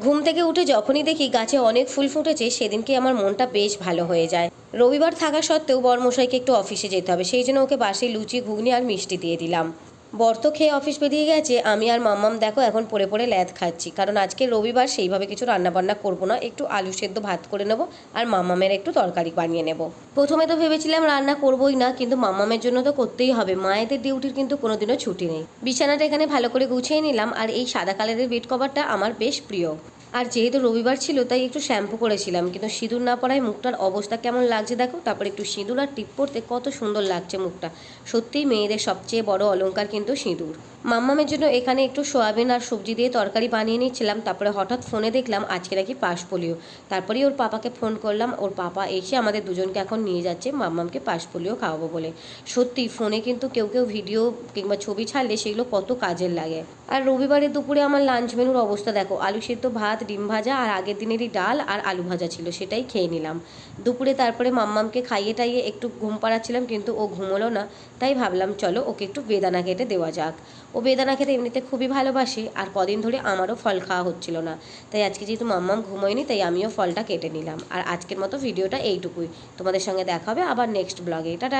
ঘুম থেকে উঠে যখনই দেখি গাছে অনেক ফুল ফুটেছে সেদিনকে আমার মনটা বেশ ভালো হয়ে যায়। রবিবার থাকা সত্ত্বেও বরমশাইকে একটু অফিসে যেতে হবে, সেই জন্য ওকে বাসি লুচি ঘুগনি আর মিষ্টি দিয়ে দিলাম। বর তো খেয়ে অফিস বেরিয়ে গেছে, আমি আর মাম্মাম দেখো এখন পড়ে পড়ে ল্যাদ খাচ্ছি, কারণ আজকে রবিবার সেইভাবে কিছু রান্নাবান্না করবো না, একটু আলু সেদ্ধ ভাত করে নেবো আর মাম্মামের একটু তরকারি বানিয়ে নেব। প্রথমে তো ভেবেছিলাম রান্না করবোই না, কিন্তু মাম্মামের জন্য তো করতেই হবে, মায়েদের ডিউটির কিন্তু কোনোদিনও ছুটি নেই। বিছানাটা এখানে ভালো করে গুছিয়ে নিলাম, আর এই সাদা কালারের বেড কভারটা আমার বেশ প্রিয়। আর যেহেতু রবিবার ছিল তাই একটু শ্যাম্পু করেছিলাম, কিন্তু সিঁদুর না পরায় মুখটার অবস্থা কেমন লাগছে দেখো। তারপর একটু সিঁদুর আর টিপ পরতে কত সুন্দর লাগছে মুখটা। সত্যিই মেয়েদের সবচেয়ে বড় অলংকার কিন্তু সিঁদুর। মাম্মামের জন্য এখানে একটু সয়াবিন আর সবজি দিয়ে তরকারি বানিয়ে নিচ্ছিলাম, তারপরে হঠাৎ ফোনে দেখলাম আজকে নাকি পাশ পোলিও। তারপরেই ওর পাপাকে ফোন করলাম, ওর পাপা এসে আমাদের দুজনকে এখন নিয়ে যাচ্ছে মাম্মামকে পাশ পোলিও খাওয়াবো বলে। সত্যি ফোনে কিন্তু কেউ কেউ ভিডিও কিংবা ছবি ছাড়লে সেগুলো কত কাজের লাগে। আর রবিবারের দুপুরে আমার লাঞ্চ মেনুর অবস্থা দেখো, আলু সেদ্ধ ভাত, ডিম ভাজা আর আগের দিনেরই ডাল আর আলু ভাজা ছিল, সেটাই খেয়ে নিলাম দুপুরে। তারপরে মাম্মামকে খাইয়ে টাইয়ে একটু ঘুম পাড়াচ্ছিলাম, কিন্তু ও ঘুমোলো না, তাই ভাবলাম চলো ওকে একটু বেদানা কেটে দেওয়া যাক। ও বেদানা খেতে এমনিতে খুবই ভালোবাসে, আর কদিন ধরে আমারও ফল খাওয়া হচ্ছিল না, তাই আজকে যেহেতু মাম্মাম ঘুমোয়নি তাই আমিও ফলটা কেটে নিলাম। আর আজকের মতো ভিডিওটা এইটুকুই, তোমাদের সঙ্গে দেখা হবে আবার নেক্সট ব্লগে। টাটা।